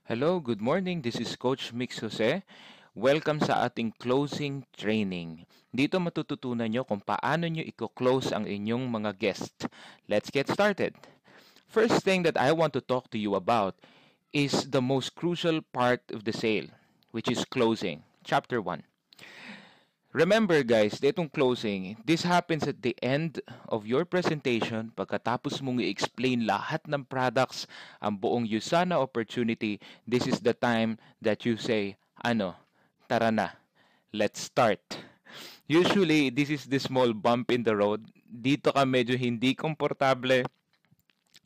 Hello, good morning. This is Coach Mix Jose. Welcome sa ating closing training. Dito matututunan nyo kung paano nyo i-close ang inyong mga guests. Let's get started. First thing that I want to talk to you about is the most crucial part of the sale, which is closing. Chapter 1. Remember guys, itong closing, this happens at the end of your presentation pagkatapos mong i-explain lahat ng products, ang buong Usana opportunity. This is the time that you say, tara na, let's start. Usually, this is the small bump in the road. Dito ka medyo hindi komportable,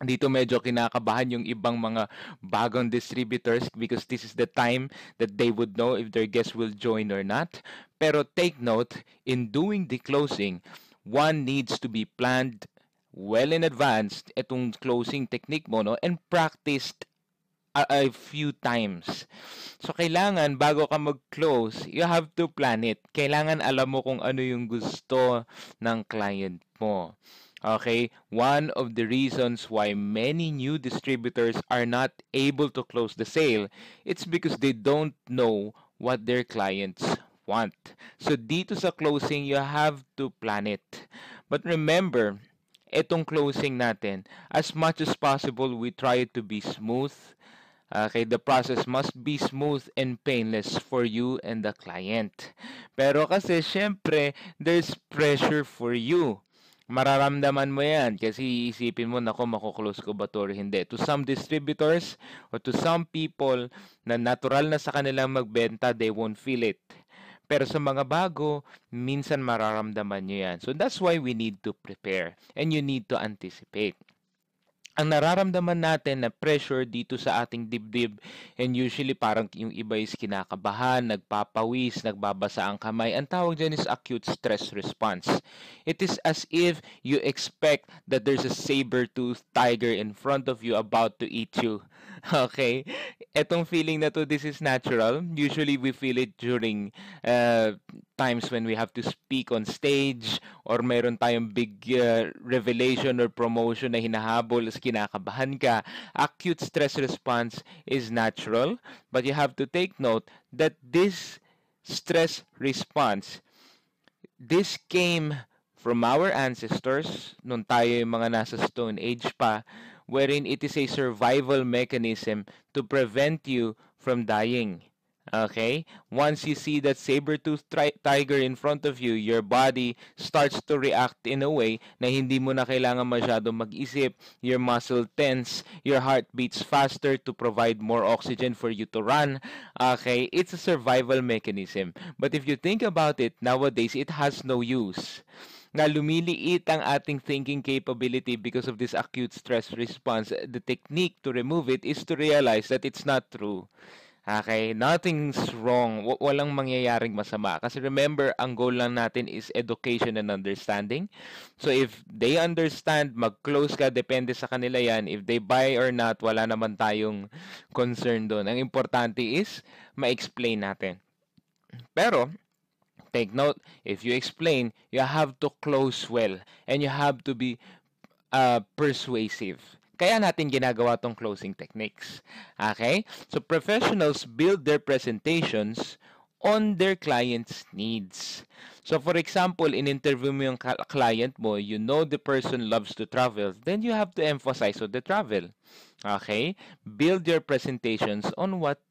dito medyo kinakabahan yung ibang mga bagong distributors because this is the time that they would know if their guests will join or not. Pero take note, in doing the closing, one needs to be planned well in advance itong closing technique mo, no? And practiced a few times. So, kailangan, bago ka mag-close, you have to plan it. Kailangan alam mo kung ano yung gusto ng client mo. Okay, one of the reasons why many new distributors are not able to close the sale, it's because they don't know what their clients want. So dito sa closing, you have to plan it. But remember, itong closing natin, as much as possible, we try to be smooth. Okay, the process must be smooth and painless for you and the client. Pero kasi, syempre, there's pressure for you. Mararamdaman mo yan kasi isipin mo, nako, makuklose ko ba to or hindi. To some distributors or to some people na natural na sa kanilang magbenta, they won't feel it. Pero sa mga bago, minsan mararamdaman nyo yan. So that's why we need to prepare and you need to anticipate. Ang nararamdaman natin na pressure dito sa ating dibdib, and usually parang yung iba is kinakabahan, nagpapawis, nagbabasa ang kamay. Ang tawag dyan is acute stress response. It is as if you expect that there's a saber-toothed tiger in front of you about to eat you. Okay? Etong feeling na to, this is natural. Usually we feel it during times when we have to speak on stage or meron tayong big revelation or promotion na hinahabol as kinakabahan ka. Acute stress response is natural, but you have to take note that this stress response, this came from our ancestors, nung tayo yung mga nasa Stone Age pa, wherein it is a survival mechanism to prevent you from dying. Okay? Once you see that saber-toothed tiger in front of you, your body starts to react in a way na hindi mo na kailangan masyado mag-isip. Your muscle tense, your heart beats faster to provide more oxygen for you to run. Okay? It's a survival mechanism. But if you think about it, nowadays, it has no use. Na lumiliit ang ating thinking capability because of this acute stress response. The technique to remove it is to realize that it's not true. Okay, nothing's wrong. Walang mangyayaring masama. Kasi remember, ang goal lang natin is education and understanding. So if they understand, mag-close ka, depende sa kanila yan. If they buy or not, wala naman tayong concern doon. Ang importante is, ma-explain natin. Pero, take note, if you explain, you have to close well. And you have to be persuasive. Kaya natin ginagawa tong closing techniques. Okay? So professionals build their presentations on their client's needs. So for example, in-interview mo yung client mo, you know the person loves to travel, then you have to emphasize on the travel. Okay? Build your presentations on what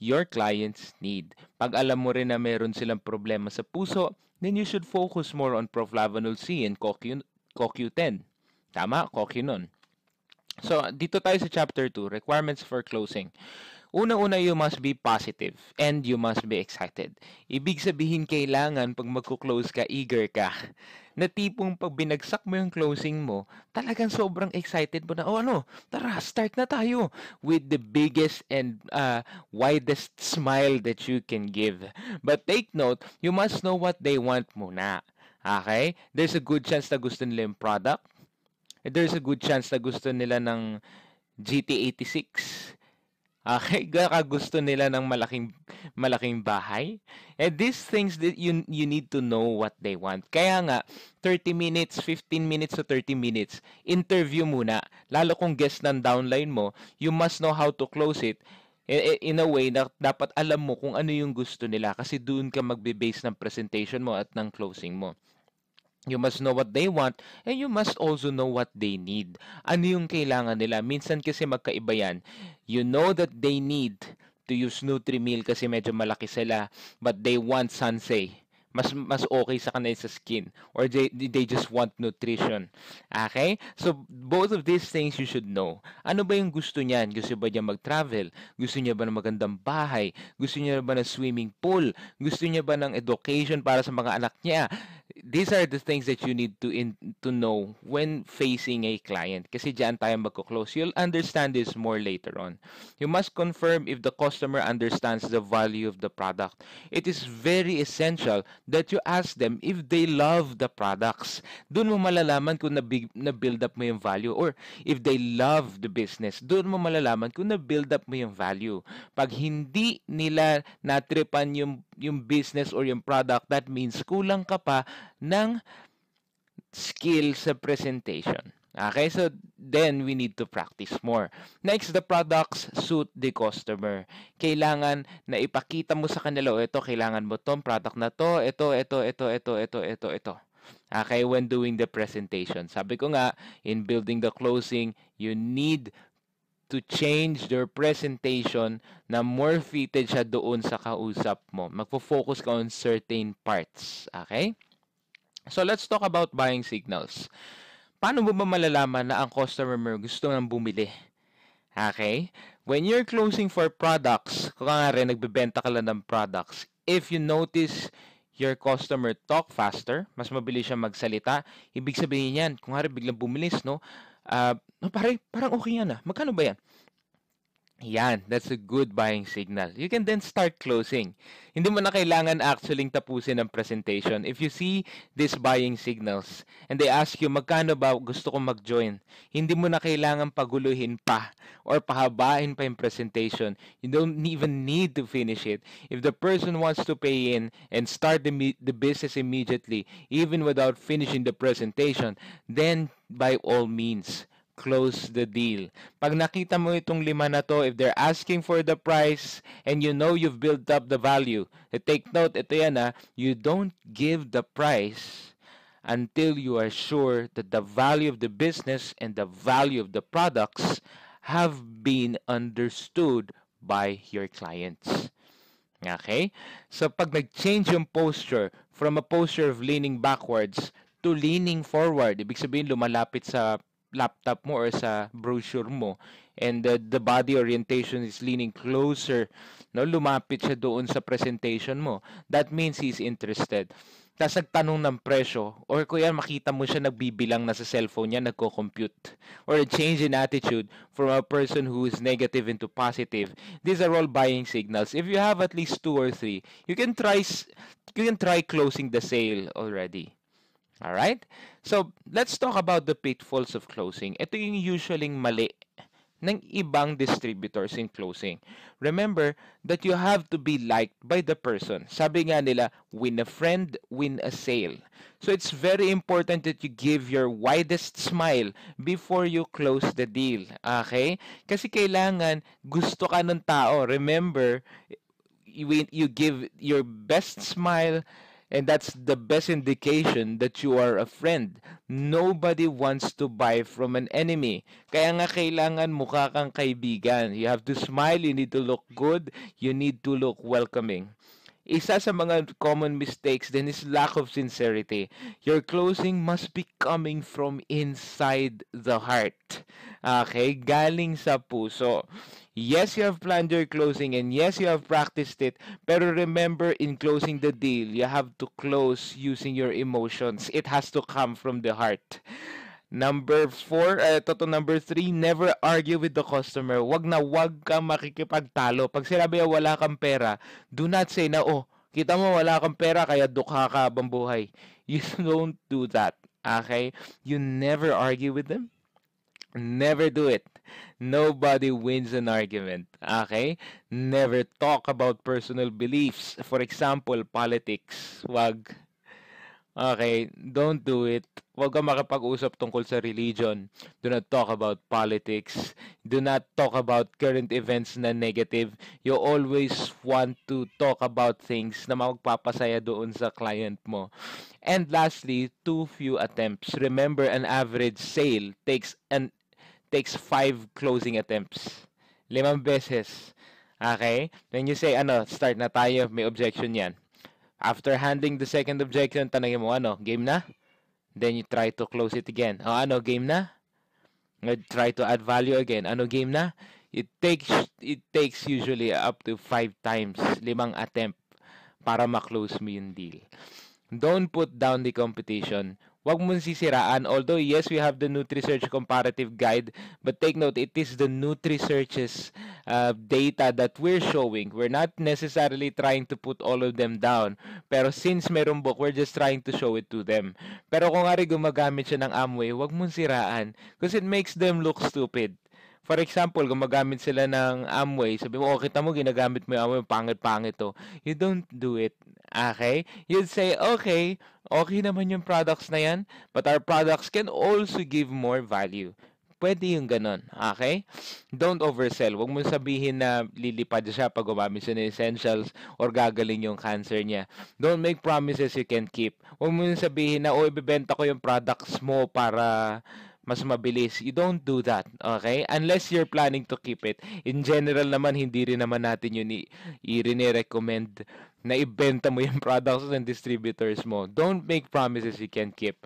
your clients need. Pag alam mo rin na meron silang problema sa puso, then you should focus more on proflavanol C and CoQ10. Tama? CoQ nun. So, dito tayo sa chapter 2, requirements for closing. Una-una, you must be positive and you must be excited. Ibig sabihin, kailangan pag magko-close ka, eager ka. Na tipong pag binagsak mo yung closing mo, talagang sobrang excited mo na, tara, start na tayo. With the biggest and widest smile that you can give. But take note, you must know what they want muna. Okay? There's a good chance na gusto nila yung product. There's a good chance na gusto nila ng GT86. Okay, gusto nila ng malaking bahay. And these things that you need to know what they want. Kaya nga 30 minutes, 15 minutes to 30 minutes, interview muna. Lalo kung guest ng downline mo, you must know how to close it. In a way na dapat alam mo kung ano yung gusto nila kasi doon ka magbe-base ng presentation mo at ng closing mo. You must know what they want and you must also know what they need. Ano yung kailangan nila? Minsan kasi magkaiba yan. You know that they need to use Nutri-Mill kasi medyo malaki sila, but they want Sansei. Mas okay sa kanila sa skin, or they just want nutrition. Okay? So both of these things you should know. Ano ba yung gusto niyan? Gusto ba niya mag-travel? Gusto niya ba ng magandang bahay? Gusto niya ba ng swimming pool? Gusto niya ba ng education para sa mga anak niya? These are the things that you need to know when facing a client. Kasi diyan tayo magko-close. You'll understand this more later on. You must confirm if the customer understands the value of the product. It is very essential that you ask them if they love the products. Doon mo malalaman kung na-build up mo yung value, or if they love the business. Doon mo malalaman kung na-build up mo yung value. Pag hindi nila natripan yung business or yung product, that means kulang ka pa ng skill sa presentation. Okay, so then we need to practice more. Next, the products suit the customer. Kailangan na ipakita mo sa kanila, ito, kailangan mo tong product na to, ito. Okay, when doing the presentation. Sabi ko nga, in building the closing, you need to change their presentation na more fitted siya doon sa kausap mo. Magpo-focus ka on certain parts. Okay? So let's talk about buying signals. Paano mo ba malalaman na ang customer mo gusto nang bumili? Okay? When you're closing for products, kung nga rin nagbebenta ka lang ng products, if you notice your customer talk faster, mas mabilis siya magsalita, ibig sabihin yan, kung nga rin biglang bumilis, no? Parang okay yan ah. Magkano ba yan? Yan, that's a good buying signal. You can then start closing. Hindi mo na kailangan actually tapusin ang presentation. If you see these buying signals and they ask you, magkano ba gusto kong mag-join? Hindi mo na kailangan paguluhin pa or pahabain pa yung presentation. You don't even need to finish it. If the person wants to pay in and start the business immediately, even without finishing the presentation, then by all means, close the deal. Pag nakita mo itong 5 na to, if they're asking for the price and you know you've built up the value, take note, ito yan you don't give the price until you are sure that the value of the business and the value of the products have been understood by your clients. Okay? So pag nag-change yung posture from a posture of leaning backwards to leaning forward, ibig sabihin lumalapit sa laptop mo or sa brochure mo, and the body orientation is leaning closer, no, lumapit siya doon sa presentation mo, that means he's interested. Tapos nagtanong ng presyo, or kuya makita mo siya nagbibilang na sa cellphone niya, nagko-compute, or a change in attitude from a person who is negative into positive. These are all buying signals. If you have at least 2 or 3, you can try closing the sale already. Alright? So, let's talk about the pitfalls of closing. Ito yung usually mali ng ibang distributors in closing. Remember that you have to be liked by the person. Sabi nga nila, win a friend, win a sale. So, it's very important that you give your widest smile before you close the deal. Okay? Kasi kailangan gusto ka ng tao. Remember, you give your best smile, and that's the best indication that you are a friend. Nobody wants to buy from an enemy. Kaya nga kailangan mukha kang kaibigan. You have to smile, you need to look good, you need to look welcoming. Isa sa mga common mistakes then is lack of sincerity. Your closing must be coming from inside the heart. Okay? Galing sa puso. Yes, you have planned your closing and yes, you have practiced it. Pero remember, in closing the deal, you have to close using your emotions. It has to come from the heart. Number 4, number 3, never argue with the customer. Wag kang makikipagtalo. Pag sinabi wala kang pera, do not say na, kita mo wala kang pera kaya dukha ka habang buhay. You don't do that. Okay? You never argue with them. Never do it. Nobody wins an argument. Okay? Never talk about personal beliefs. For example, politics. Wag. Okay, don't do it. Huwag kang makipag-usap tungkol sa religion. Do not talk about politics. Do not talk about current events na negative. You always want to talk about things na magpapasaya doon sa client mo. And lastly, too few attempts. Remember, an average sale takes 5 closing attempts. 5 beses. Okay? When you say, start na tayo, may objection yan. After handling the second objection, tanongin mo, game na? Then you try to close it again. Game na? Try to add value again. Game na? It takes usually up to 5 times, 5 attempt para ma-close mo yung deal. Don't put down the competition. Huwag mong sisiraan. Although, yes, we have the NutriSearch comparative guide, but take note, it is the NutriSearch's data that we're showing. We're not necessarily trying to put all of them down. Pero since merong book, we're just trying to show it to them. Pero kung nga rin gumagamit siya ng Amway, huwag mong siraan because it makes them look stupid. For example, gumagamit sila ng Amway. Sabi mo, kita mo, ginagamit mo yung Amway, pangit-pangit to. You don't do it. Okay? You'd say, okay naman yung products na yan, but our products can also give more value. Pwede yung ganon. Okay? Don't oversell. Huwag mo sabihin na lilipad siya pag gumamit siya ng essentials or gagaling yung cancer niya. Don't make promises you can keep. Huwag mo sabihin na, ibibenta ko yung products mo para mas mabilis. You don't do that, okay? Unless you're planning to keep it. In general naman, hindi rin naman natin yun i-recommend na ibenta mo yung products ng distributors mo. Don't make promises you can keep.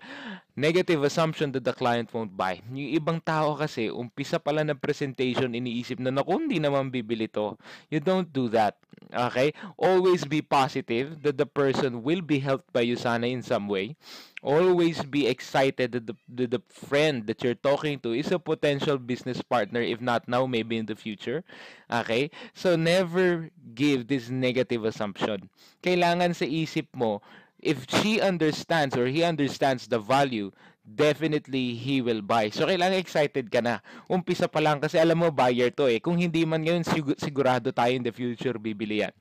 Negative assumption that the client won't buy. Yung ibang tao kasi, umpisa pala ng presentation, iniisip na, naku, hindi naman bibili to. You don't do that, okay? Always be positive that the person will be helped by you sana in some way. Always be excited that the friend that you're talking to is a potential business partner, if not now, maybe in the future. Okay? So, never give this negative assumption. Kailangan sa isip mo, if she understands or he understands the value, definitely he will buy. So, kailangan excited ka na. Umpisa pa lang kasi alam mo, buyer to eh. Kung hindi man ngayon, sigurado tayo in the future, bibili yan.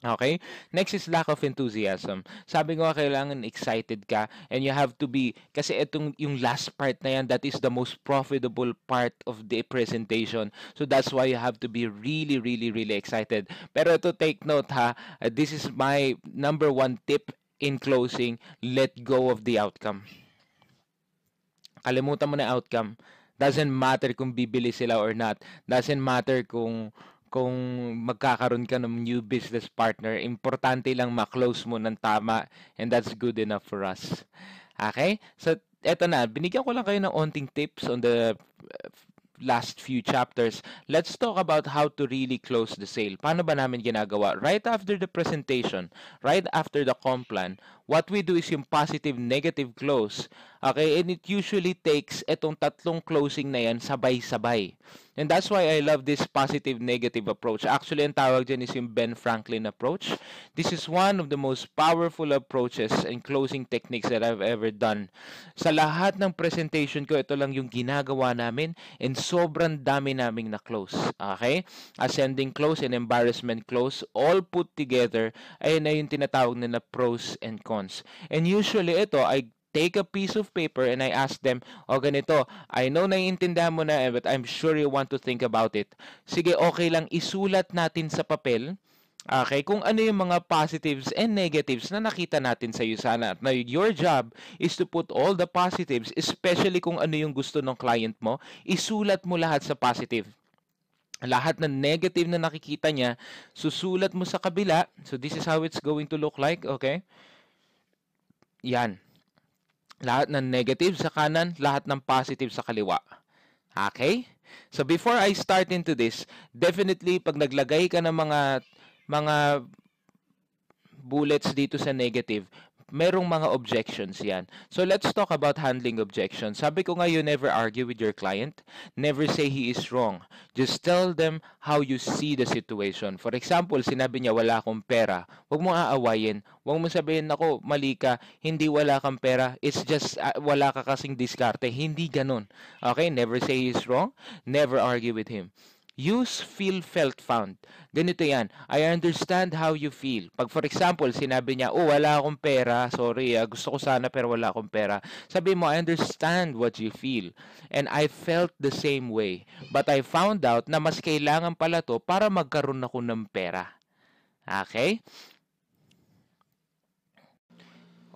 Okay? Next is lack of enthusiasm. Sabi ko nga, kailangan excited ka and you have to be, kasi itong yung last part na yan, that is the most profitable part of the presentation. So that's why you have to be really, really, really excited. Pero to take note ha, this is my number 1 tip in closing, let go of the outcome. Kalimutan mo na outcome. Doesn't matter kung bibili sila or not. Doesn't matter kung magkakaroon ka ng new business partner, importante lang ma-close mo ng tama and that's good enough for us. Okay? So, eto na. Binigyan ko lang kayo ng onting tips on the last few chapters. Let's talk about how to really close the sale. Paano ba namin ginagawa? Right after the presentation, right after the comp plan, what we do is yung positive, negative close. Okay? And it usually takes etong tatlong closing na yan sabay-sabay. And that's why I love this positive, negative approach. Actually, ang tawag dyan is yung Ben Franklin approach. This is one of the most powerful approaches and closing techniques that I've ever done. Sa lahat ng presentation ko, ito lang yung ginagawa namin and sobrang dami naming na-close. Okay? Ascending close and embarrassment close, all put together, ayun na yung tinatawag na pros and cons. And usually, ito, I take a piece of paper and I ask them, ganito, I know naiintindihan mo na but I'm sure you want to think about it. Sige, okay lang, isulat natin sa papel, okay, kung ano yung mga positives and negatives na nakita natin sa iyo sana. Now, your job is to put all the positives, especially kung ano yung gusto ng client mo, isulat mo lahat sa positive. Lahat ng negative na nakikita niya, susulat mo sa kabila. So, this is how it's going to look like, okay? Yan. Lahat ng negative sa kanan, lahat ng positive sa kaliwa. Okay? So before I start into this, definitely pag naglagay ka ng mga bullets dito sa negative, merong mga objections yan. So let's talk about handling objections. Sabi ko nga, you never argue with your client. Never say he is wrong. Just tell them how you see the situation. For example, sinabi niya, wala akong pera. Huwag mo aawayin. Huwag mo sabihin, ako, mali ka. Hindi wala kang pera. It's just, wala ka kasing diskarte. Hindi ganun. Okay? Never say he is wrong. Never argue with him. Use feel, felt, found. Ganito yan. I understand how you feel. Pag for example, sinabi niya, oh, wala akong pera. Sorry, gusto ko sana pero wala akong pera. Sabi mo, I understand what you feel. And I felt the same way. But I found out na mas kailangan pala to para magkaroon ako ng pera. Okay?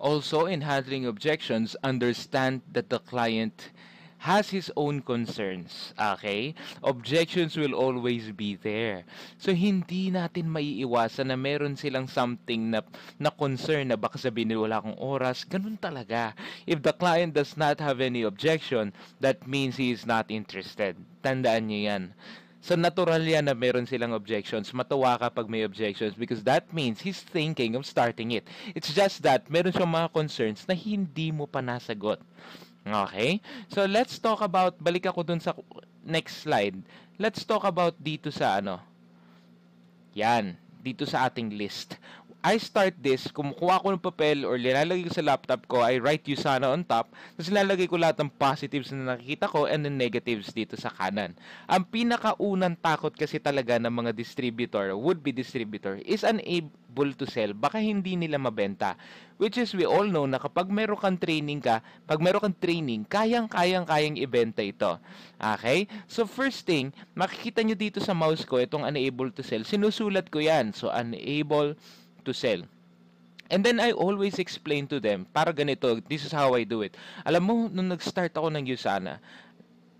Also, in handling objections, understand that the client has his own concerns. Okay? Objections will always be there. So, hindi natin maiiwasan na meron silang something na concern na baka sabihin nila wala akong oras. Ganun talaga. If the client does not have any objection, that means he is not interested. Tandaan niyo yan. So, natural yan na meron silang objections. Matuwa ka pag may objections because that means he's thinking of starting it. It's just that meron siyang mga concerns na hindi mo pa nasagot. Okay? So, let's talk about, balik ako dun sa next slide. Let's talk about dito sa yan, dito sa ating list. I start this, kumukuha ko ng papel or nilalagay ko sa laptop ko, I write Usana on top, tapos nilalagay ko lahat ng positives na nakikita ko and the negatives dito sa kanan. Ang pinakaunang takot kasi talaga ng mga distributor, would-be distributor, is unable to sell. Baka hindi nila mabenta. Which is, we all know na kapag meron kang training kayang-kayang ibenta ito. Okay? So, first thing, makikita nyo dito sa mouse ko, itong unable to sell. Sinusulat ko yan. So, unable to sell. And then I always explain to them, para ganito, this is how I do it. Alam mo, nung nag-start ako ng Usana,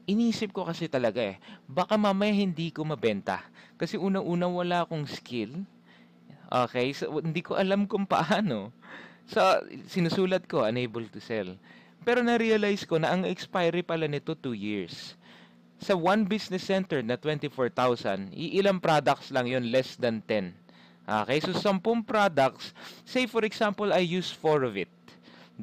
inisip ko kasi talaga baka mamaya hindi ko mabenta. Kasi unang-unang wala akong skill. Okay? So, hindi ko alam kung paano. So, sinusulat ko, unable to sell. Pero na-realize ko na ang expiry pala nito 2 years. Sa one business center na 24,000, ilang products lang yon, less than 10. Okay, so 10 products, say for example, I use 4 of it.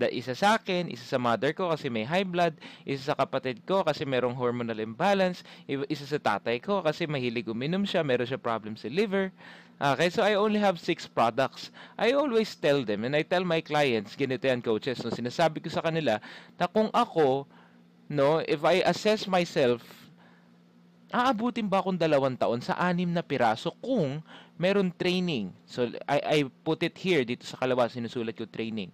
Isa sa akin, isa sa mother ko kasi may high blood, isa sa kapatid ko kasi merong hormonal imbalance, isa sa tatay ko kasi mahilig uminom siya, meron siya problem sa liver. Okay, so I only have 6 products. I always tell them and I tell my clients, ganito yan coaches, no, sinasabi ko sa kanila na kung ako, no, if I assess myself, aabutin ba akong 2 taon sa 6 na piraso kung meron training? So, I put it here, dito sa kalawa, sinusulat ko training.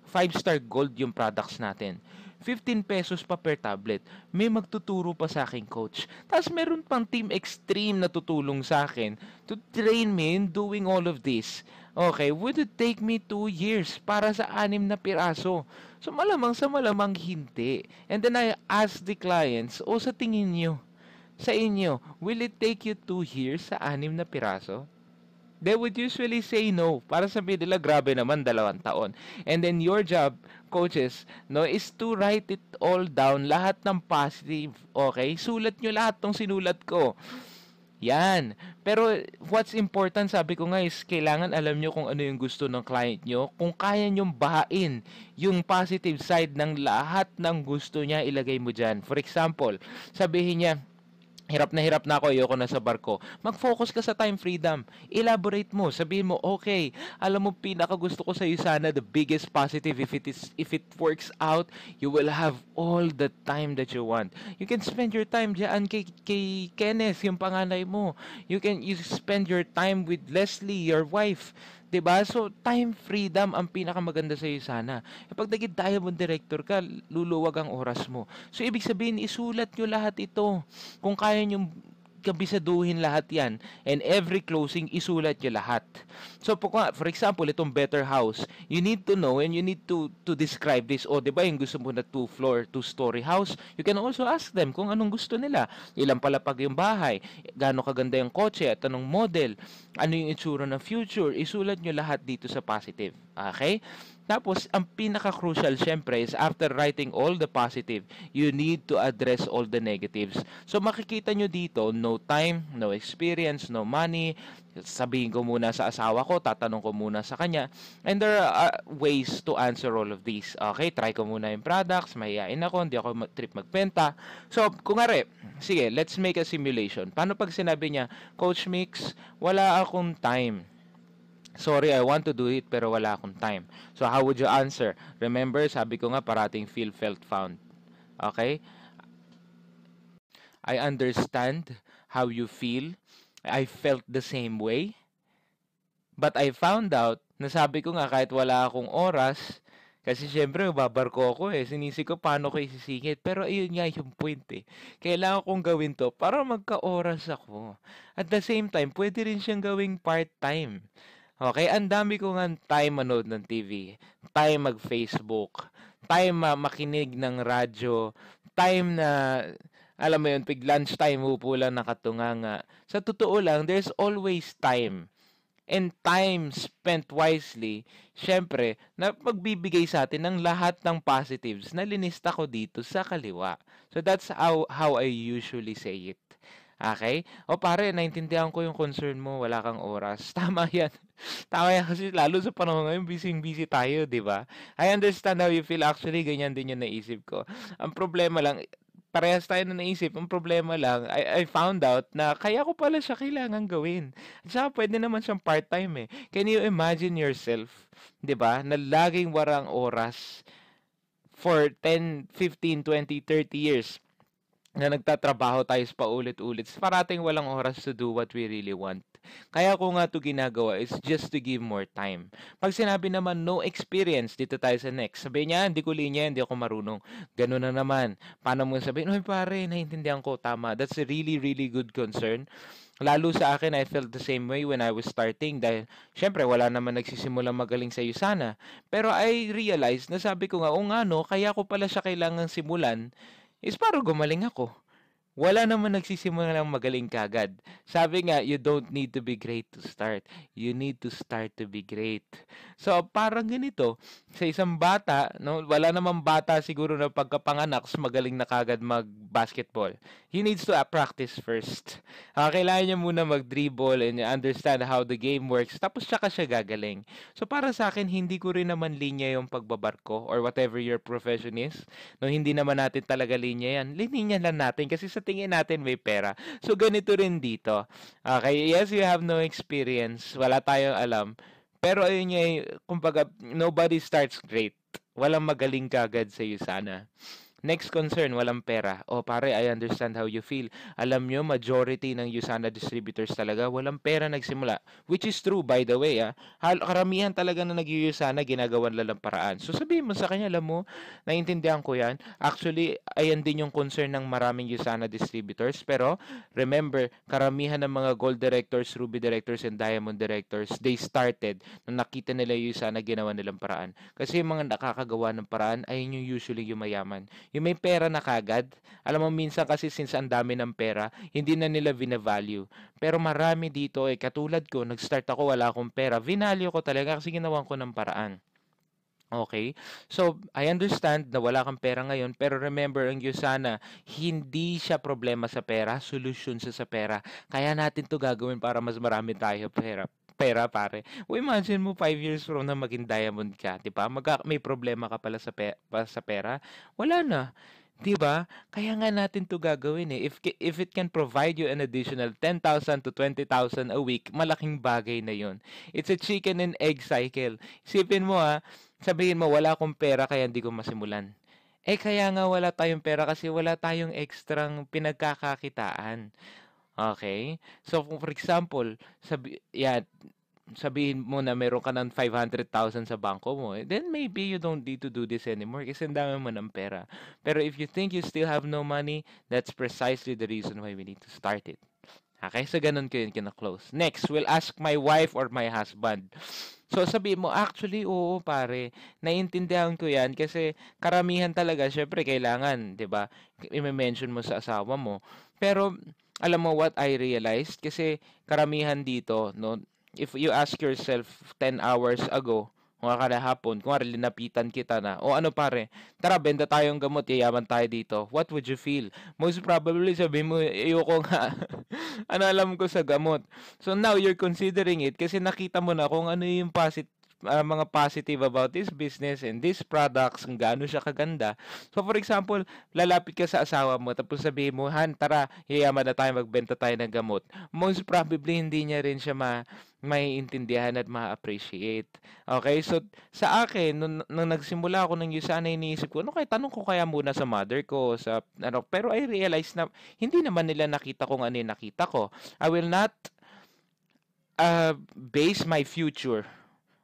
5-star gold yung products natin. 15 pesos pa per tablet. May magtuturo pa sa akin, coach. Tapos meron pang Team Extreme na tutulong sa akin to train me in doing all of this. Okay, would it take me 2 years para sa 6 na piraso? So malamang sa malamang hindi. And then I ask the clients, sa tingin nyo, sa inyo, will it take you 2 years sa 6 na piraso? They would usually say no. Para sabihin nila, grabe naman, 2 taon. And then your job, coaches, no, is to write it all down, lahat ng positive. Okay? Sulat nyo lahat tong sinulat ko. Yan. Pero what's important, sabi ko nga, is kailangan alam nyo kung ano yung gusto ng client nyo. Kung kaya nyong bahain yung positive side ng lahat ng gusto niya, ilagay mo dyan. For example, sabihin niya, hirap na ako, ayoko na sa barko. Mag-focus ka sa time freedom. Elaborate mo. Sabihin mo, okay, alam mo, pinaka gusto ko sa Usana, the biggest positive, if it works out, you will have all the time that you want. You can spend your time dyan kay Kenneth, yung panganay mo. You spend your time with Leslie, your wife. 'Di ba? So, time freedom ang pinakamaganda sa iyo sana. Pag naging diamond director ka, luluwag ang oras mo. So, ibig sabihin, isulat nyo lahat ito. Kung kaya nyo kabisaduhin lahat yan. And every closing, isulat nyo lahat. So, for example, itong better house, you need to know and you need to describe this. O, di ba, yung gusto mo na 2-story house, you can also ask them kung anong gusto nila. Ilang palapag yung bahay, gaano kaganda yung kotse at anong model, ano yung itsura ng future, isulat nyo lahat dito sa positive. Okay? Tapos, ang pinaka-crucial, syempre, is after writing all the positive, you need to address all the negatives. So, makikita nyo dito, no time, no experience, no money. Sabihin ko muna sa asawa ko, tatanong ko muna sa kanya. And there are ways to answer all of these. Okay, try ko muna yung products, mahihain ako, hindi ako trip magbenta. So, kung nga sige, let's make a simulation. Paano pag sinabi niya, Coach Mix, wala akong time. Sorry, I want to do it pero wala akong time. So, how would you answer? Remember, sabi ko nga parating feel, felt, found. Okay? I understand how you feel. I felt the same way. But I found out, nasabi ko nga kahit wala akong oras, kasi syempre babarko ako eh, sinisig ko paano ko isisingit. Pero ayun nga yung point eh. Kailangan kong gawin to para magka-oras ako. At the same time, pwede rin siyang gawing part-time. Okay, ang dami ko nga time manood ng TV, time mag-Facebook, time makinig ng radyo, time na, alam mo yun, pig lunchtime upo lang nakatunganga. Sa totoo lang, there's always time. And time spent wisely, syempre, na magbibigay sa atin ng lahat ng positives na linista ko dito sa kaliwa. So that's how I usually say it. Okay? O pare, naintindihan ko yung concern mo, wala kang oras. Tama yan. Tama yan kasi lalo sa panahon ngayon, busy-busy tayo, di ba? I understand how you feel. Actually, ganyan din yung naisip ko. Ang problema lang, parehas tayo na naisip. Ang problema lang, I found out na kaya ko pala siya kailangan gawin. At saka pwede naman siyang part-time eh. Can you imagine yourself, di ba, na laging warang oras for 10, 15, 20, 30 years na nagtatrabaho tayo pa ulit-ulit. Parating walang oras to do what we really want. Kaya ko nga to ginagawa is just to give more time. Pag sinabi naman no experience, dito tayo sa next. Sabi niya, hindi ko linya, hindi ako marunong. Ganun na naman. Paano mo sabihin, oy pare, naiintindihan ko, tama. That's a really, really good concern. Lalo sa akin, I felt the same way when I was starting dahil syempre wala naman nagsisimulang magaling sa sana. Pero I realized na sabi ko nga, o nga no, kaya ko pala siya kailangan simulan is para gumaling ako. Wala naman nagsisimula ng magaling kagad. Sabi nga, you don't need to be great to start. You need to start to be great. So, parang ganito. Sa isang bata, no, wala namang bata siguro na pagkapanganak, magaling na kagad mag-basketball. He needs to practice first. Kailangan niya muna mag-dribble and understand how the game works. Tapos siya gagaling. So, para sa akin, hindi ko rin naman linya yung pagbabarko or whatever your profession is. No, hindi naman natin talaga linya yan. Linya lang natin kasi sa tingin natin may pera. So, ganito rin dito. Okay, yes, you have no experience. Wala tayong alam. Pero ayun nga, kumbaga, nobody starts great. Walang magaling kagad sa iyo sana. Next concern, walang pera. O pare, I understand how you feel. Alam nyo, majority ng USANA distributors talaga, walang pera nagsimula. Which is true, by the way. Karamihan talaga na nag-USANA, ginagawan lang ng paraan. So sabihin mo sa kanya, alam mo, naiintindihan ko yan. Actually, ayan din yung concern ng maraming USANA distributors. Pero, remember, karamihan ng mga gold directors, ruby directors, and diamond directors, they started nung nakita nila yung USANA, ginawa nilang paraan. Kasi yung mga nakakagawa ng paraan, ayun yung usually yung mayaman. Yung may pera na kagad, alam mo minsan kasi since ang dami ng pera, hindi na nila vina-value. Pero marami dito katulad ko, nag-start ako, wala akong pera, vinalue ko talaga kasi ginawan ko ng paraan. Okay? So, I understand na wala kang pera ngayon, pero remember, ang USANA, hindi siya problema sa pera, solusyon sa pera. Kaya natin to gagawin para mas marami tayo pera pare. O imagine mo 5 years from na maging diamond ka, 'di ba? May problema ka pala sa pera. Wala na. 'Di ba? Kaya nga natin 'to gagawin eh. If it can provide you an additional 10,000 to 20,000 a week, malaking bagay na 'yon. It's a chicken and egg cycle. Isipin mo sabihin mo wala akong pera kaya hindi ko masimulan. Kaya nga wala tayong pera kasi wala tayong ekstrang pinagkakakitaan. Okay? So, kung for example, sabihin mo na meron ka ng 500,000 sa bangko mo, then maybe you don't need to do this anymore kasi ang dami mo ng pera. Pero if you think you still have no money, that's precisely the reason why we need to start it. Okay? So, ganun ko yun kina-close. Next, we'll ask my wife or my husband. So, sabihin mo, actually, oo, pare, naiintindihan ko yan kasi karamihan talaga, syempre, kailangan, di ba, i-mention mo sa asawa mo. Pero, alam mo what I realized? Kasi karamihan dito, no, if you ask yourself 10 hours ago, kung hapon, kung linapitan kita na, o ano pare, tara, benta tayong gamot, yayaman tayo dito, what would you feel? Most probably, sabi mo, ayoko nga, ano alam ko sa gamot. So now, you're considering it kasi nakita mo na kung ano yung mga positive about this business and these products, kung gaano siya kaganda. So for example, lalapit ka sa asawa mo tapos sabihin mo, Han, tara, yayaman na tayo, magbenta tayo ng gamot. Most probably, hindi niya rin siya maiintindihan at ma-appreciate. Okay, so sa akin, nung nagsimula ako ng Usana, iniisip ko, ano kaya, tanong ko kaya muna sa mother ko, sa, ano, pero I realized na hindi naman nila nakita kung ano yung nakita ko. I will not base my future,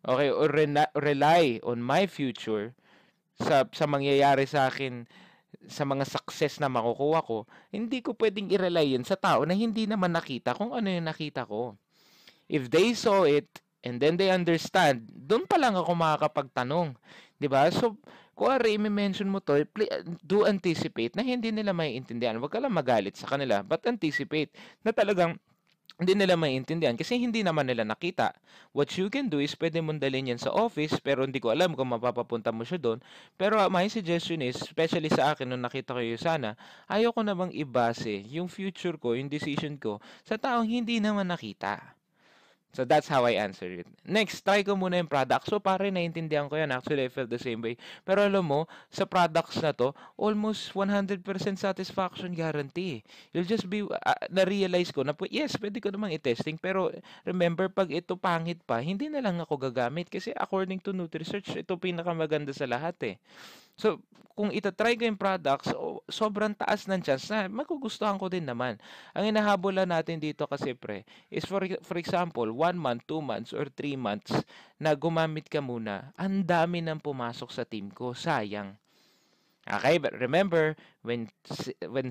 okay, or rely on my future sa mangyayari sa akin, sa mga success na makukuha ko. Hindi ko pwedeng i-rely yun sa tao na hindi naman nakita kung ano yung nakita ko. If they saw it and then they understand, doon pa lang ako makakapagtanong. 'Di ba? So, kung i-mention mo to, do anticipate na hindi nila maiintindihan. Huwag ka lang magalit sa kanila, but anticipate na talagang hindi nila maiintindihan kasi hindi naman nila nakita. What you can do is pwede mong dalhin yan sa office, pero hindi ko alam kung mapapapunta mo siya doon. Pero my suggestion is, especially sa akin nung nakita ko yun sana, ayoko na bang ibase yung future ko, yung decision ko sa taong hindi naman nakita. So that's how I answer it. Next, try ko muna yung product. So pare, naiintindihan ko yan. Actually, I felt the same way. Pero alam mo, sa products na to, almost 100% satisfaction guarantee. You'll just be, na-realize ko na, yes, pwede ko namang i-testing. Pero remember, pag ito pangit pa, hindi na lang ako gagamit. Kasi according to Nutri-Search, ito pinakamaganda sa lahat eh. So, kung itatry ko yung products, sobrang taas ng chance na magugustuhan ko din naman. Ang hinahabolan natin dito kasi is for example, 1 month, 2 months, or 3 months na gumamit ka muna, ang dami nang pumasok sa team ko. Sayang. Okay, but remember, when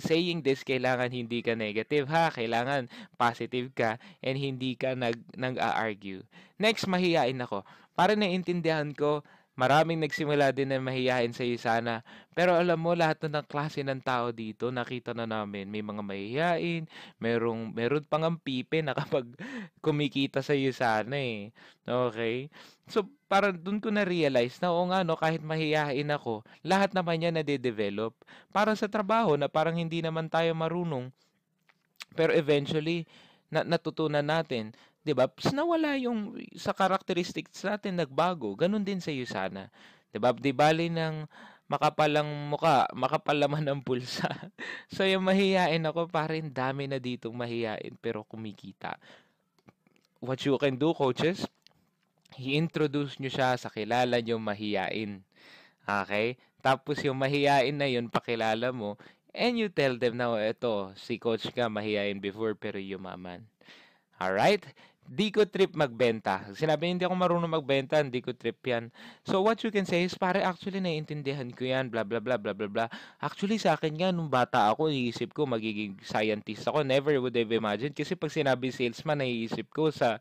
saying this, kailangan hindi ka negative ha. Kailangan positive ka and hindi ka nag-argue. Next, mahihain ako. Para naiintindihan ko, maraming nagsimula din na mahihain sa sana. Pero alam mo, lahat na ng klase ng tao dito, nakita na namin. May mga mahihain, meron pang ang pipe na kapag kumikita sa sana eh. Okay? So, parang dun ko na-realize na oo nga no, kahit mahihain ako, lahat naman yan nade-develop. Para sa trabaho na parang hindi naman tayo marunong, pero eventually, natutunan natin. 'Di ba? Nawala yung sa characteristics natin nagbago. Ganun din sa iyo sana. 'Di ba? Di bali ng makapalang muka, makapal naman ang bulsa. So yung mahihain ako, parang dami na ditong mahihain pero kumikita. What you can do, coaches, i-introduce nyo siya sa kilala nyo mahiyain. Okay? Tapos yung mahiyain na yun, pakilala mo, and you tell them na, eto, si coach ka mahiyain before pero yumaman. Alright? Di ko trip magbenta. Sinabi hindi ako marunong magbenta, hindi ko trip yan. So what you can say is, pare, actually naiintindihan ko yan, blah blah blah blah blah blah. Actually sa akin nga, nung bata ako, iisip ko magiging scientist ako. Never would have imagined. Kasi pag sinabi salesman, naiisip ko sa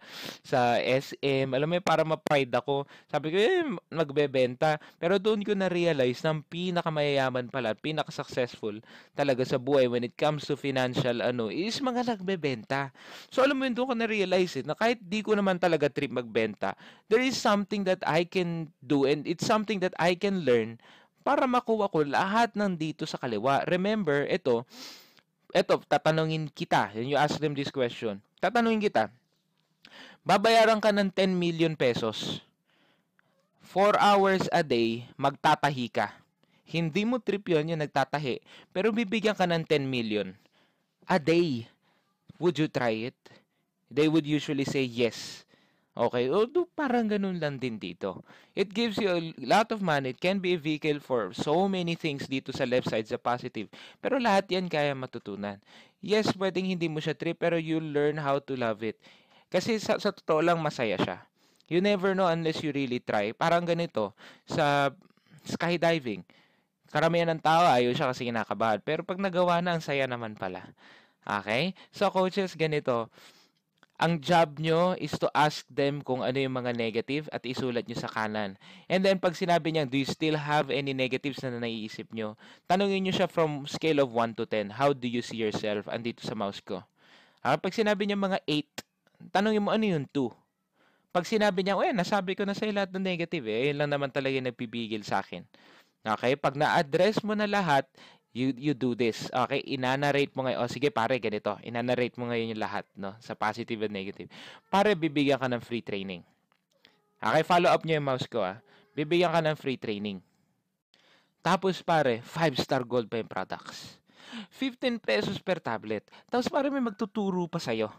SM, alam mo, para ma-pride ako. Sabi ko, magbebenta. Pero doon ko na-realize na ang pinakamayayaman pala, pinaka-successful talaga sa buhay when it comes to financial, is mga nagbebenta. So alam mo yun, doon ko na-realize na kahit di ko naman talaga trip magbenta, there is something that I can do and it's something that I can learn para makuha ko lahat ng dito sa kaliwa. Remember, ito, tatanungin kita. You ask them this question. Tatanungin kita, babayaran ka ng 10 million pesos. 4 hours a day, magtatahi ka. Hindi mo trip yun, yung nagtatahi. Pero bibigyan ka ng 10 million a day. Would you try it? They would usually say yes. Okay, although parang ganun lang din dito. It gives you a lot of money. It can be a vehicle for so many things dito sa left side, sa positive. Pero lahat yan kaya matutunan. Yes, pwedeng hindi mo siya trip, pero you'll learn how to love it. Kasi sa totoo lang, masaya siya. You never know unless you really try. Parang ganito, sa skydiving. Karamihan ng tao ayaw siya kasi kinakabahan. Pero pag nagawa na, ang saya naman pala. Okay? So coaches, ganito. Ang job nyo is to ask them kung ano yung mga negative at isulat nyo sa kanan. And then pag sinabi niya, do you still have any negatives na naiisip nyo? Tanungin nyo siya from scale of 1 to 10. How do you see yourself? Andito sa mouse ko. Pag sinabi niya mga 8, tanungin mo ano yung 2. Pag sinabi niya, nasabi ko na sa'yo lahat ng negative yun lang naman talaga yung nagpipigil sa akin. Okay? Pag na-address mo na lahat, you do this. Okay, inanarrate mo ngayon. Sige pare, ganito. Inanarate mo ngayon yung lahat, no? Sa positive and negative. Pare, bibigyan ka ng free training. Okay, follow up niyo yung mouse ko, Bibigyan ka ng free training. Tapos pare, 5-star gold pa yung products. 15 pesos per tablet. Tapos pare, may magtuturo pa sa'yo.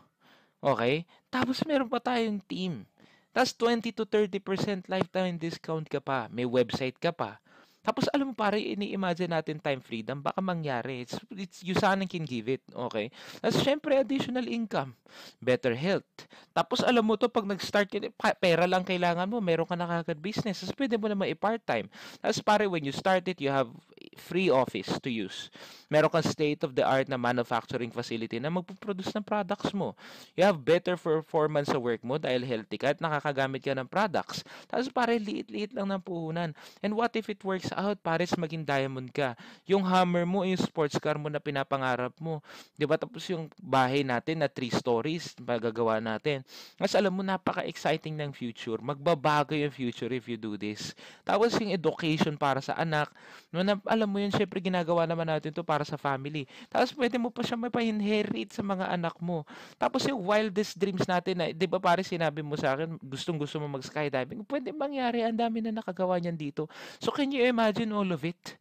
Okay? Tapos meron pa tayong team. Tapos 20 to 30% lifetime discount ka pa. May website ka pa. Tapos alam mo pare, ini-imagine natin time freedom, baka mangyari. It's you sana can give it, okay? Tapos syempre additional income, better health. Tapos alam mo to, pag nag-start ka, pera lang kailangan mo, meron ka na kagad business. Tapos pwede mo naman i-part-time. Tapos pare, when you start it, you have free office to use. Meron kang state-of-the-art na manufacturing facility na magpo-produce ng products mo. You have better performance sa work mo dahil healthy ka at nakakagamit ka ng products. Tapos pare, liit-liit lang ng puhunan. And what if it works out? Pares maging diamond ka. Yung hammer mo, yung sports car mo na pinapangarap mo. Di ba? Tapos yung bahay natin na 3 stories, magagawa natin. Mas alam mo, napaka-exciting ng future. Magbabago yung future if you do this. Tapos yung education para sa anak, no, na, alam mo yun, syempre ginagawa naman natin to para sa family. Tapos pwede mo pa siya mapa-inherit sa mga anak mo. Tapos yung wildest dreams natin, na, di ba pare sinabi mo sa akin, gustong-gusto mo mag-skydiving, pwede mangyari, ang dami na nakagawa niyan dito. So can you imagine all of it?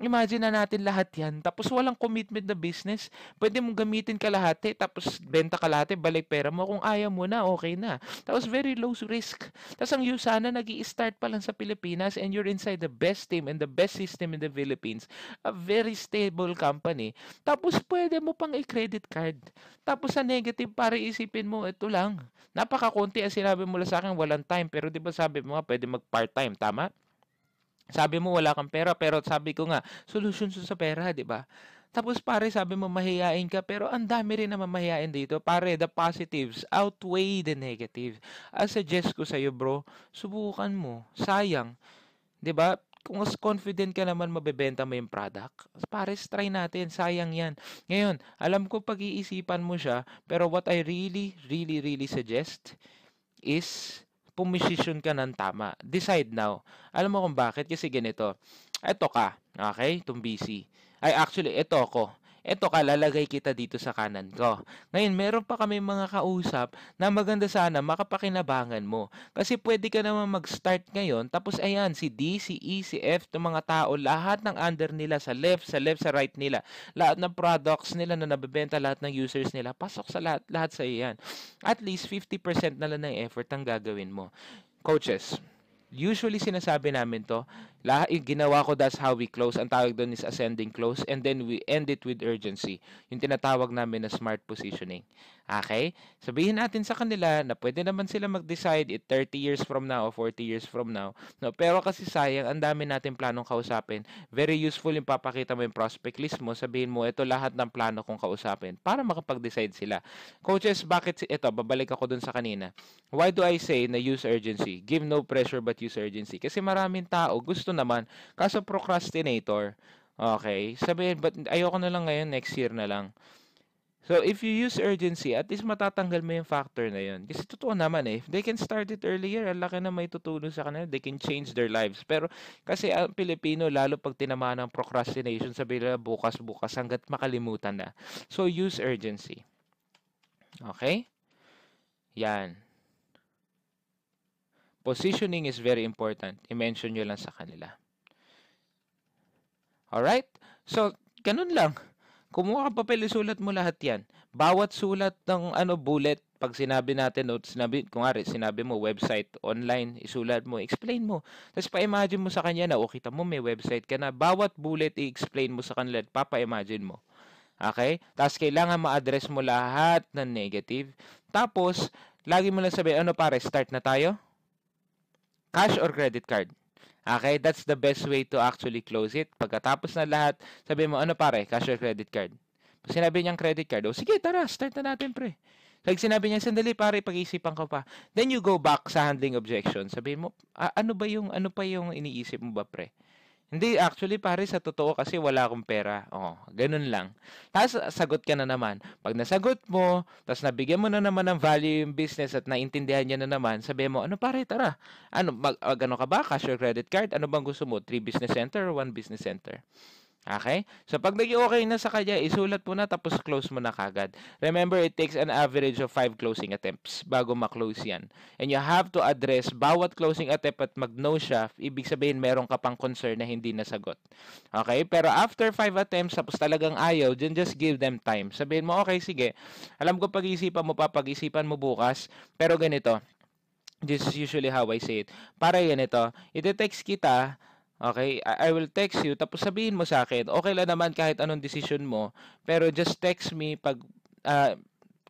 Imagine na natin lahat yan. Tapos walang commitment na business. Pwede mong gamitin kalahati, tapos benta kalahati, balik pera mo. Kung ayaw mo na, okay na. Tapos very low risk. Tapos ang sana nag-i-start pa lang sa Pilipinas and you're inside the best team and the best system in the Philippines. A very stable company. Tapos pwede mo pang i-credit card. Tapos sa negative, para isipin mo, ito lang. Napakakunti ang sinabi mo lang sa akin, walang time. Pero di ba sabi mo nga, pwede mag-part-time, tama? Sabi mo wala kang pera, pero sabi ko nga, solution sa pera, 'di ba? Tapos pare, sabi mo mahiyain ka, pero ang dami rin naman mahiyain dito. Pare, the positives outweigh the negative. Ang suggest ko sa'yo, bro, subukan mo. Sayang, 'di ba? Kung mas confident ka naman mabebenta mo yung product, pare, try natin. Sayang yan. Ngayon, alam ko pag-iisipan mo siya, pero what I really, really, really suggest is pumesisyon ka ng tama. Decide now. Alam mo kung bakit? Kasi ganito. Eto ka. Okay? Itong busy. Ay, actually, eto ako. Eto ka, lalagay kita dito sa kanan ko. Ngayon, meron pa kami mga kausap na maganda sana makapakinabangan mo. Kasi pwede ka naman mag-start ngayon, tapos ayan, si D, si E, si F, itong mga tao, lahat ng under nila, sa left, sa right nila, lahat ng products nila na nabebenta, lahat ng users nila, pasok sa lahat, lahat sa iyan. At least 50% na lang ng effort ang gagawin mo. Coaches, usually sinasabi namin to, lahat yung ginawa ko, that's how we close. Ang tawag doon is ascending close, and then we end it with urgency. Yung tinatawag namin na smart positioning. Okay? Sabihin natin sa kanila na pwede naman sila mag-decide it 30 years from now o 40 years from now. No, pero kasi sayang, ang dami natin planong kausapin. Very useful yung papakita mo yung prospect list mo. Sabihin mo, ito lahat ng plano kong kausapin para makapag-decide sila. Coaches, bakit ito? Babalik ako dun sa kanina. Why do I say na use urgency? Give no pressure but use urgency. Kasi maraming tao gusto naman, kaso procrastinator. Okay, sabihin, but ayoko na lang ngayon, next year na lang. So, if you use urgency, at least matatanggal mo yung factor na yun. Kasi totoo naman if they can start it earlier, ang laki na may tutulong sa kanila, they can change their lives. Pero, kasi ang Pilipino, lalo pag tinamaan ng procrastination, sabi nila bukas-bukas hanggat makalimutan na. So, use urgency. Okay? Yan. Positioning is very important. I-mention nyo lang sa kanila. Alright? So, ganun lang. Kumuha ka papel, isulat mo lahat yan. Bawat sulat ng bullet, pag sinabi natin, sinabi mo, website, online, isulat mo, explain mo. Tapos pa-imagine mo sa kanya na, kita mo, may website ka na. Bawat bullet, i-explain mo sa kanila at papa-imagine mo. Okay? Tapos kailangan ma-address mo lahat ng negative. Tapos, lagi mo lang sabihin, pare, start na tayo? Cash or credit card? Okay, that's the best way to actually close it. Pagkatapos na lahat, sabi mo, pare, cash or credit card? Pag sinabi niyang credit card, sige, tara, start na natin, pre. Pag sinabi niya, sandali, pare, pag-iisipan ko pa. Then you go back sa handling objection. Sabi mo, ano pa yung iniisip mo ba, pre? Hindi, actually, pare, sa totoo kasi wala akong pera. Ganun lang. Tapos, sagot ka na naman. Pag nasagot mo, tapos nabigyan mo na naman ng value yung business at naintindihan niya na naman, sabi mo, pare, tara. Ano ka ba? Cash or credit card? Ano bang gusto mo? 3 business center or 1 business center? Okay? So pag naging okay na sa kanya, isulat mo na tapos close mo na kagad. Remember, it takes an average of 5 closing attempts bago ma-close yan. And you have to address bawat closing attempt at mag-no siya, ibig sabihin meron ka pang concern na hindi nasagot. Okay? Pero after 5 attempts, tapos talagang ayaw, then just give them time. Sabihin mo, okay, sige, alam ko pag-isipan mo pa, pag-isipan mo bukas, pero ganito, this is usually how I say it. Para ganito, ite-text kita. Okay, I will text you tapos sabihin mo sa akin, okay lang naman kahit anong decision mo, pero just text me pag ah,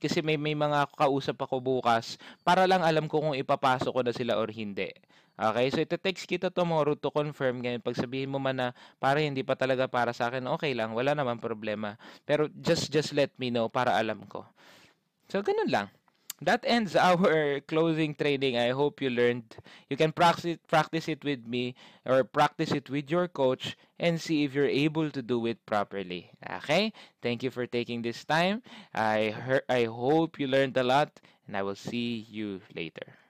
kasi may mga kausap ako bukas para lang alam ko kung ipapasok ko na sila or hindi. Okay, so ite-text kita tomorrow to confirm ngayon. Pag sabihin mo man na para hindi pa talaga para sa akin, okay lang, wala naman problema. Pero just let me know para alam ko. So ganun lang. That ends our closing training. I hope you learned. You can practice it with me or practice it with your coach and see if you're able to do it properly. Okay? Thank you for taking this time. I hope you learned a lot and I will see you later.